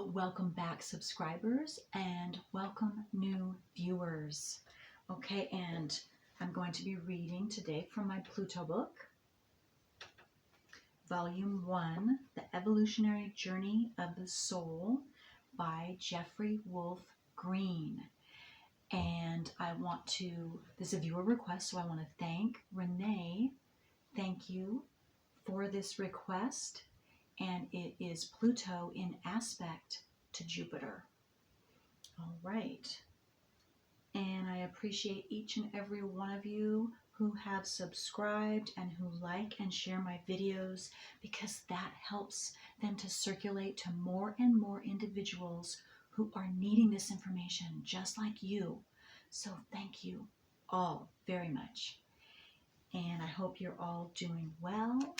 Welcome back, subscribers, and welcome new viewers. Okay, and I'm going to be reading today from my Pluto book, Volume 1, The Evolutionary Journey of the Soul by Jeffrey Wolf Green. And this is a viewer request, so I want to thank Renee. Thank you for this request. And it is Pluto in aspect to Jupiter. All right. And I appreciate each and every one of you who have subscribed and who like and share my videos, because that helps them to circulate to more and more individuals who are needing this information just like you. So thank you all very much. And I hope you're all doing well.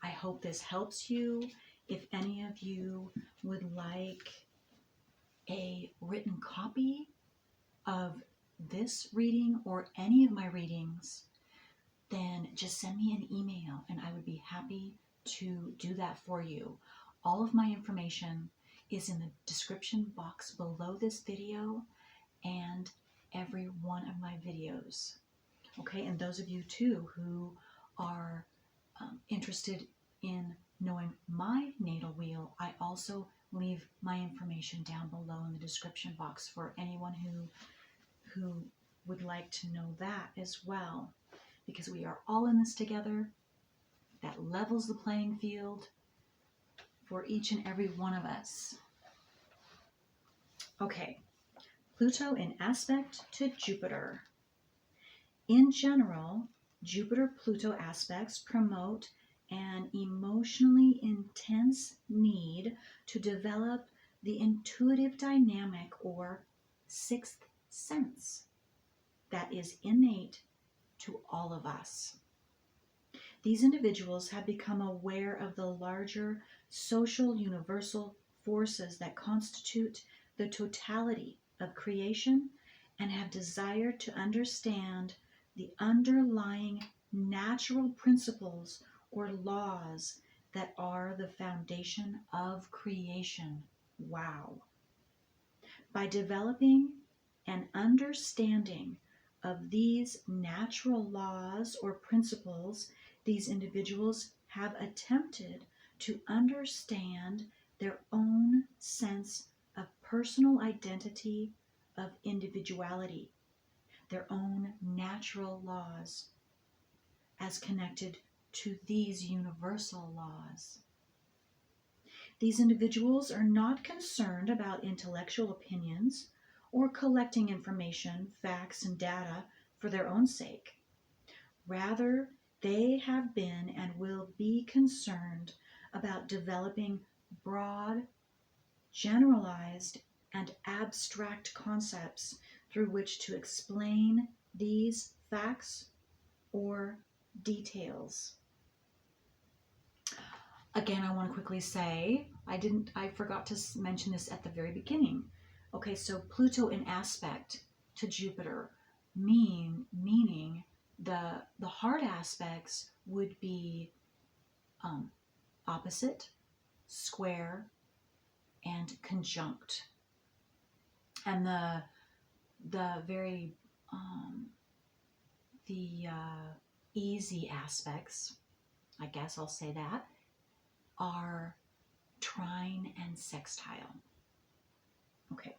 I hope this helps you. If any of you would like a written copy of this reading or any of my readings, then just send me an email and I would be happy to do that for you. All of my information is in the description box below this video and every one of my videos. Okay, and those of you too who are interested in knowing my natal wheel, I also leave my information down below in the description box for anyone who would like to know that as well, because we are all in this together. That levels the playing field for each and every one of us. Okay, Pluto in aspect to Jupiter. In general, Jupiter-Pluto aspects promote an emotionally intense need to develop the intuitive dynamic or sixth sense that is innate to all of us. These individuals have become aware of the larger social universal forces that constitute the totality of creation and have desired to understand the underlying natural principles or laws that are the foundation of creation. Wow. By developing an understanding of these natural laws or principles, these individuals have attempted to understand their own sense of personal identity, of individuality, their own natural laws as connected to these universal laws. These individuals are not concerned about intellectual opinions or collecting information, facts, and data for their own sake. Rather, they have been and will be concerned about developing broad, generalized, and abstract concepts through which to explain these facts or details. Again, I want to quickly say, I forgot to mention this at the very beginning. Okay, so Pluto in aspect to Jupiter, meaning the hard aspects would be opposite, square, and conjunct. And the very easy aspects, I guess I'll say that, are trine and sextile. Okay.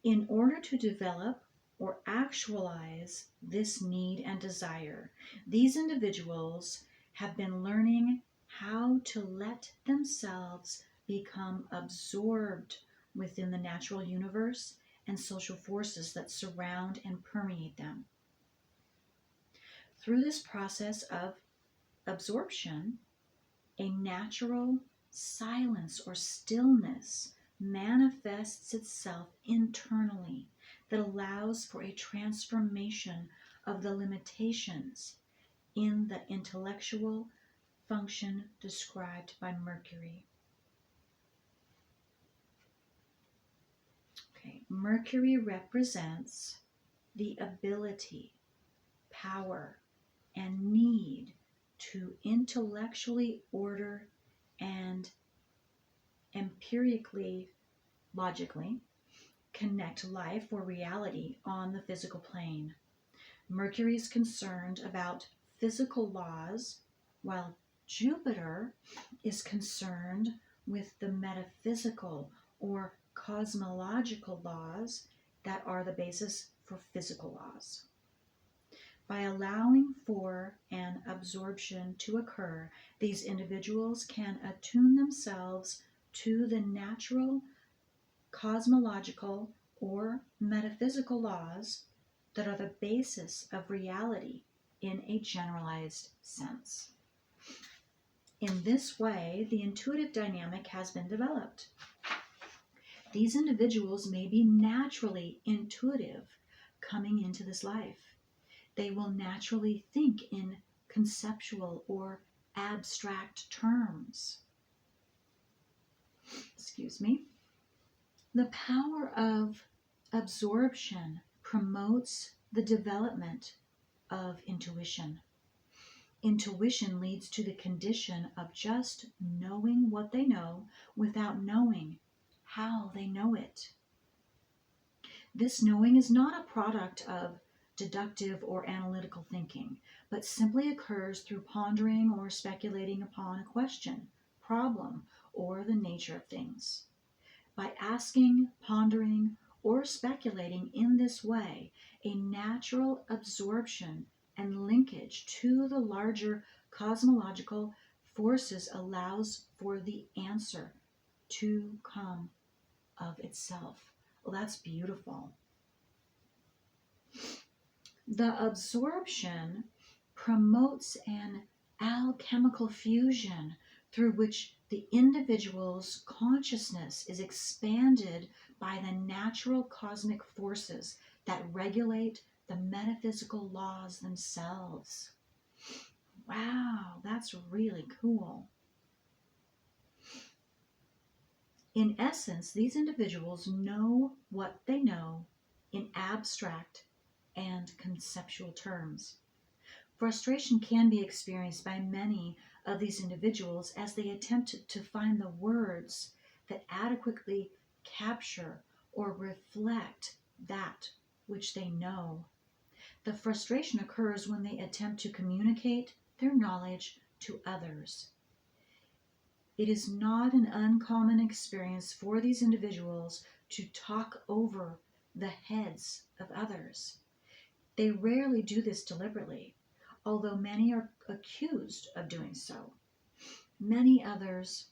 In order to develop or actualize this need and desire, these individuals have been learning how to let themselves become absorbed within the natural universe and social forces that surround and permeate them. Through this process of absorption, a natural silence or stillness manifests itself internally that allows for a transformation of the limitations in the intellectual function described by Mercury. Okay, Mercury represents the ability, power, and need to intellectually order and empirically, logically, connect life or reality on the physical plane. Mercury is concerned about physical laws, while Jupiter is concerned with the metaphysical or cosmological laws that are the basis for physical laws. By allowing for an absorption to occur, these individuals can attune themselves to the natural, cosmological, or metaphysical laws that are the basis of reality in a generalized sense. In this way, the intuitive dynamic has been developed. These individuals may be naturally intuitive coming into this life. They will naturally think in conceptual or abstract terms. Excuse me. The power of absorption promotes the development of intuition. Intuition leads to the condition of just knowing what they know without knowing how they know it. This knowing is not a product of deductive or analytical thinking, but simply occurs through pondering or speculating upon a question, problem, or the nature of things. By asking, pondering, or speculating in this way, a natural absorption and linkage to the larger cosmological forces allows for the answer to come of itself. Well, that's beautiful. The absorption promotes an alchemical fusion through which the individual's consciousness is expanded by the natural cosmic forces that regulate the metaphysical laws themselves. Wow, that's really cool. In essence, these individuals know what they know in abstract and conceptual terms. Frustration can be experienced by many of these individuals as they attempt to find the words that adequately capture or reflect that which they know. The frustration occurs when they attempt to communicate their knowledge to others. It is not an uncommon experience for these individuals to talk over the heads of others. They rarely do this deliberately, although many are accused of doing so. Many others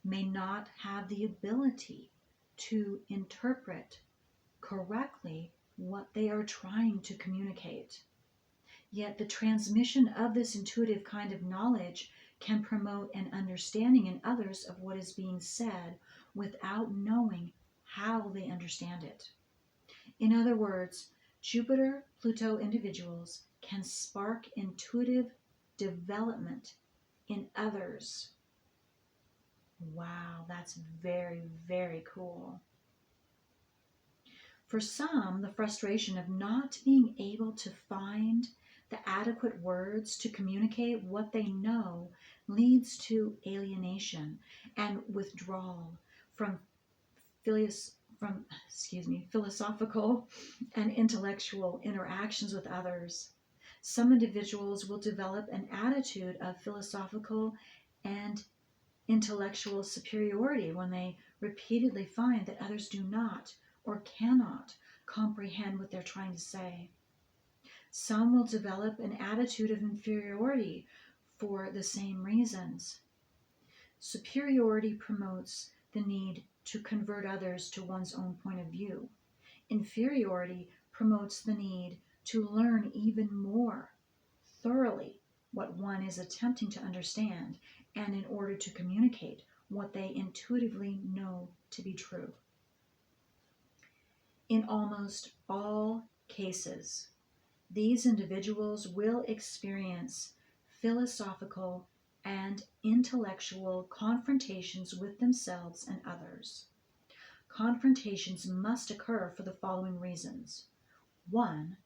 may not have the ability to interpret correctly what they are trying to communicate. Yet the transmission of this intuitive kind of knowledge can promote an understanding in others of what is being said without knowing how they understand it. In other words, Jupiter-Pluto individuals can spark intuitive development in others. Wow, that's very, very cool. For some, the frustration of not being able to find the adequate words to communicate what they know leads to alienation and withdrawal from philosophical and intellectual interactions with others. Some individuals will develop an attitude of philosophical and intellectual superiority when they repeatedly find that others do not or cannot comprehend what they're trying to say. Some will develop an attitude of inferiority for the same reasons. Superiority promotes the need to convert others to one's own point of view. Inferiority promotes the need to learn even more thoroughly what one is attempting to understand, and in order to communicate what they intuitively know to be true. In almost all cases, these individuals will experience philosophical and intellectual confrontations with themselves and others. Confrontations must occur for the following reasons. 1,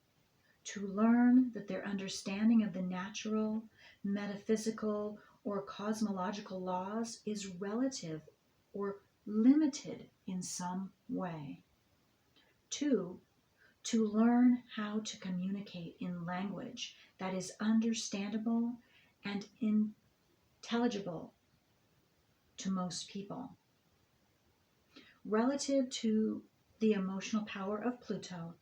to learn that their understanding of the natural, metaphysical, or cosmological laws is relative or limited in some way. 2, to learn how to communicate in language that is understandable and intelligible to most people. Relative to the emotional power of Pluto,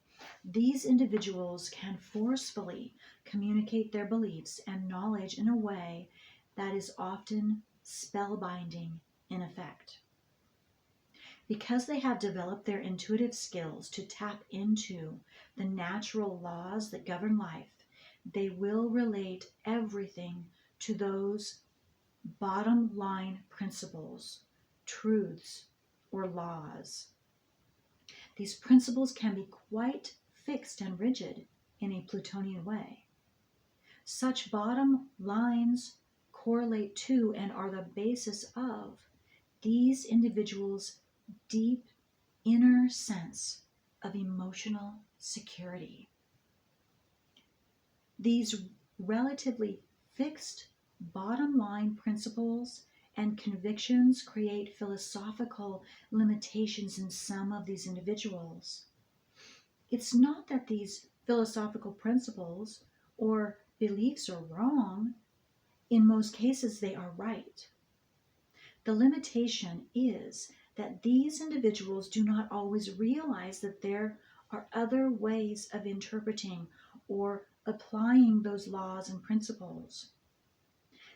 these individuals can forcefully communicate their beliefs and knowledge in a way that is often spellbinding in effect. Because they have developed their intuitive skills to tap into the natural laws that govern life, they will relate everything to those bottom line principles, truths, or laws. These principles can be quite fixed and rigid in a Plutonian way. Such bottom lines correlate to and are the basis of these individuals' deep inner sense of emotional security. These relatively fixed bottom line principles and convictions create philosophical limitations in some of these individuals. It's not that these philosophical principles or beliefs are wrong. In most cases, they are right. The limitation is that these individuals do not always realize that there are other ways of interpreting or applying those laws and principles.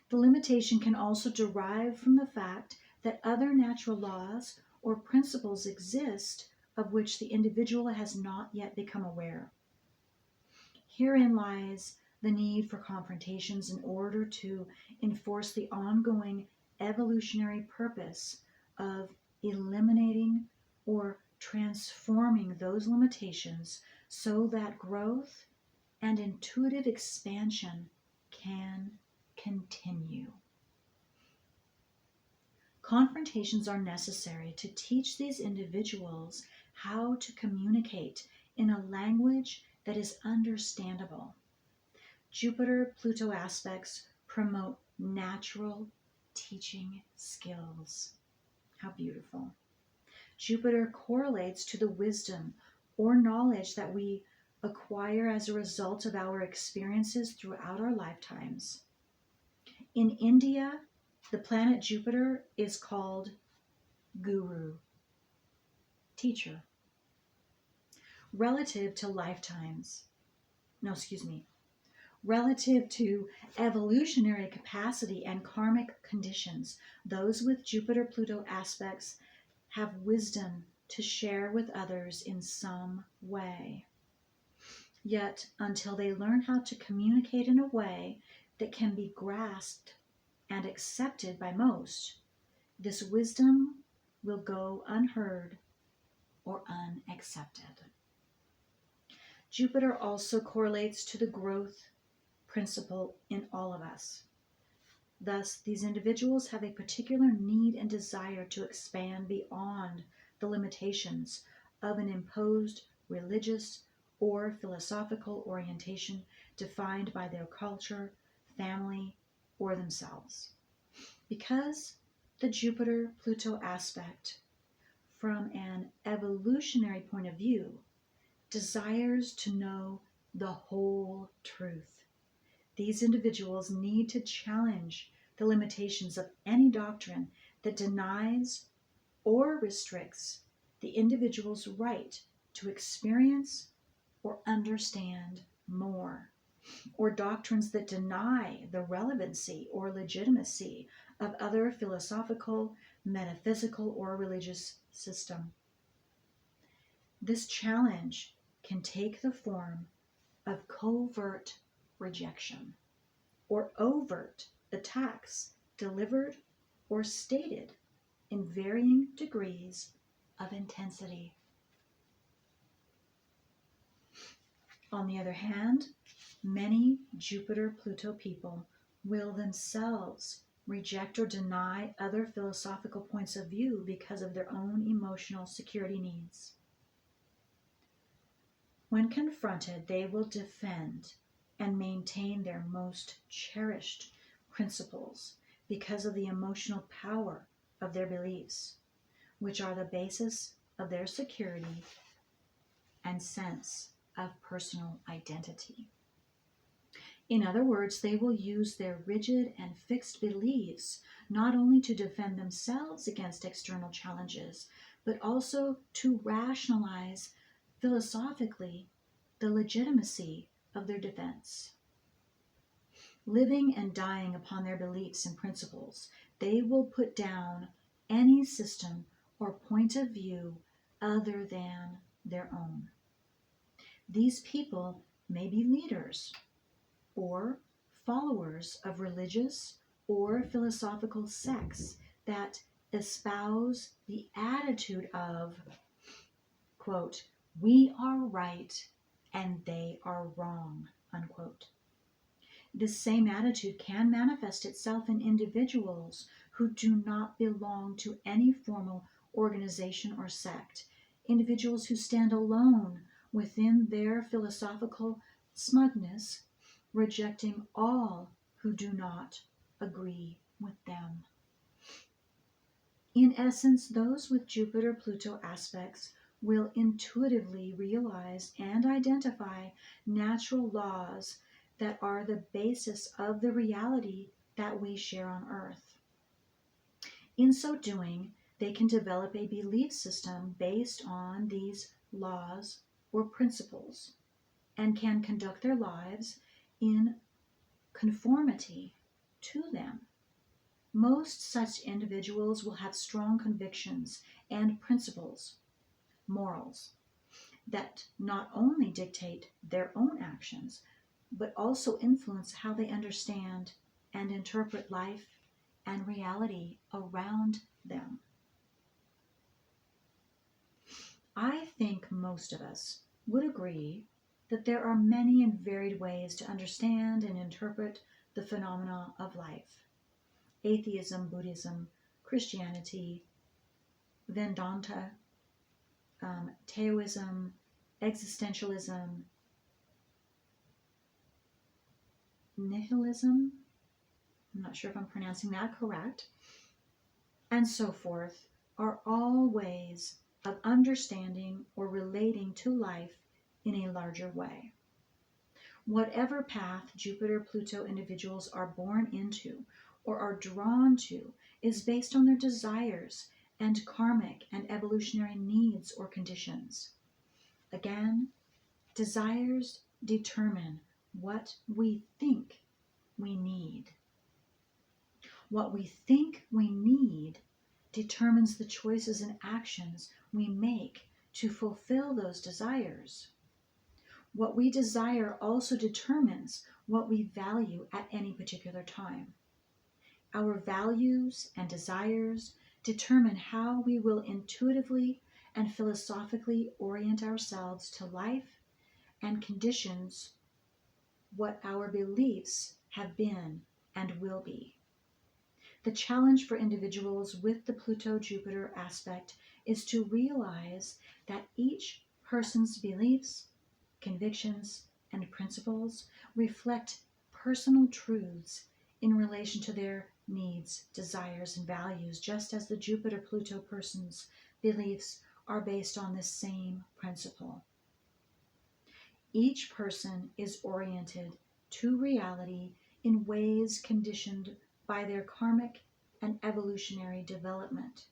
The limitation can also derive from the fact that other natural laws or principles exist of which the individual has not yet become aware. Herein lies the need for confrontations in order to enforce the ongoing evolutionary purpose of eliminating or transforming those limitations so that growth and intuitive expansion can continue. Confrontations are necessary to teach these individuals how to communicate in a language that is understandable. Jupiter-Pluto aspects promote natural teaching skills. How beautiful. Jupiter correlates to the wisdom or knowledge that we acquire as a result of our experiences throughout our lifetimes. In India, the planet Jupiter is called Guru, teacher. Relative to evolutionary capacity and karmic conditions, those with Jupiter-Pluto aspects have wisdom to share with others in some way. Yet, until they learn how to communicate in a way that can be grasped and accepted by most, this wisdom will go unheard or unaccepted. Jupiter also correlates to the growth principle in all of us. Thus, these individuals have a particular need and desire to expand beyond the limitations of an imposed religious or philosophical orientation defined by their culture, family, or themselves. Because the Jupiter-Pluto aspect, from an evolutionary point of view, desires to know the whole truth. These individuals need to challenge the limitations of any doctrine that denies or restricts the individual's right to experience or understand more, or doctrines that deny the relevancy or legitimacy of other philosophical, metaphysical, or religious system. This challenge can take the form of covert rejection or overt attacks delivered or stated in varying degrees of intensity. On the other hand, many Jupiter-Pluto people will themselves reject or deny other philosophical points of view because of their own emotional security needs. When confronted, they will defend and maintain their most cherished principles because of the emotional power of their beliefs, which are the basis of their security and sense of personal identity. In other words, they will use their rigid and fixed beliefs not only to defend themselves against external challenges, but also to rationalize philosophically the legitimacy of their defense. Living and dying upon their beliefs and principles, they will put down any system or point of view other than their own. These people may be leaders or followers of religious or philosophical sects that espouse the attitude of, quote, we are right and they are wrong, unquote. This same attitude can manifest itself in individuals who do not belong to any formal organization or sect, individuals who stand alone within their philosophical smugness, rejecting all who do not agree with them. In essence, those with Jupiter-Pluto aspects will intuitively realize and identify natural laws that are the basis of the reality that we share on Earth. In so doing, they can develop a belief system based on these laws or principles and can conduct their lives in conformity to them. Most such individuals will have strong convictions and principles, morals, that not only dictate their own actions, but also influence how they understand and interpret life and reality around them. I think most of us would agree that there are many and varied ways to understand and interpret the phenomena of life. Atheism, Buddhism, Christianity, Vedanta, Taoism, existentialism, nihilism, I'm not sure if I'm pronouncing that correct, and so forth, are all ways of understanding or relating to life in a larger way. Whatever path Jupiter-Pluto individuals are born into or are drawn to is based on their desires and karmic and evolutionary needs or conditions. Again, desires determine what we think we need. What we think we need determines the choices and actions we make to fulfill those desires. What we desire also determines what we value at any particular time. Our values and desires determine how we will intuitively and philosophically orient ourselves to life and conditions what our beliefs have been and will be. The challenge for individuals with the Pluto-Jupiter aspect is to realize that each person's beliefs, convictions, and principles reflect personal truths in relation to their needs, desires, and values, just as the Jupiter-Pluto person's beliefs are based on the same principle. Each person is oriented to reality in ways conditioned by their karmic and evolutionary development.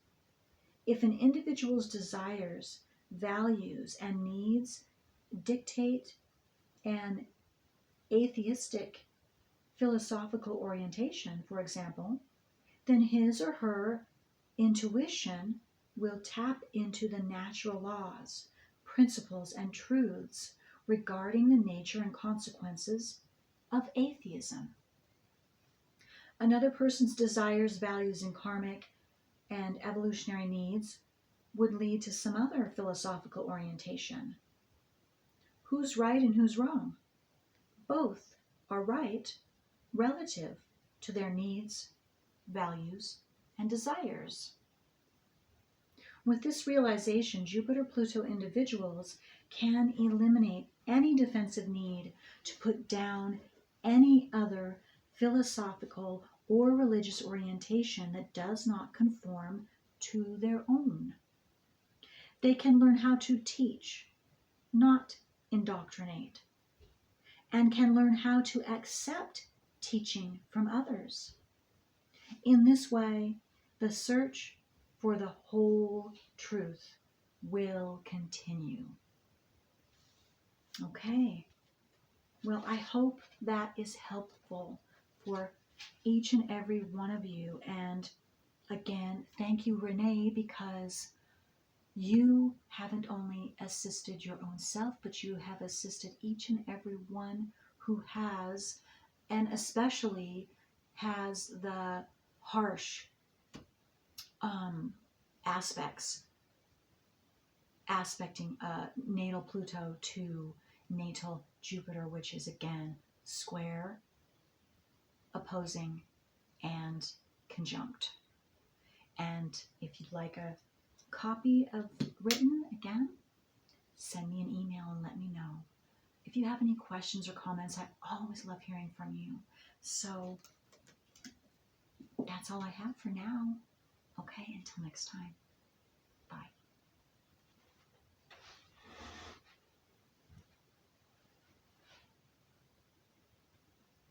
If an individual's desires, values, and needs dictate an atheistic philosophical orientation, for example, then his or her intuition will tap into the natural laws, principles, and truths regarding the nature and consequences of atheism. Another person's desires, values, and karmic and evolutionary needs would lead to some other philosophical orientation. Who's right and who's wrong? Both are right relative to their needs, values, and desires. With this realization, Jupiter-Pluto individuals can eliminate any defensive need to put down any other philosophical or religious orientation that does not conform to their own. They can learn how to teach, not indoctrinate, and can learn how to accept teaching from others. In this way, the search for the whole truth will continue. Okay, well, I hope that is helpful for each and every one of you. And again, thank you, Renee, because you haven't only assisted your own self, but you have assisted each and every one who has, and especially has the harsh aspecting natal Pluto to natal Jupiter, which is again square, opposing, and conjunct. And if you'd like a copy of written, again, send me an email and let me know. If you have any questions or comments, I always love hearing from you. So that's all I have for now. Okay, until next time.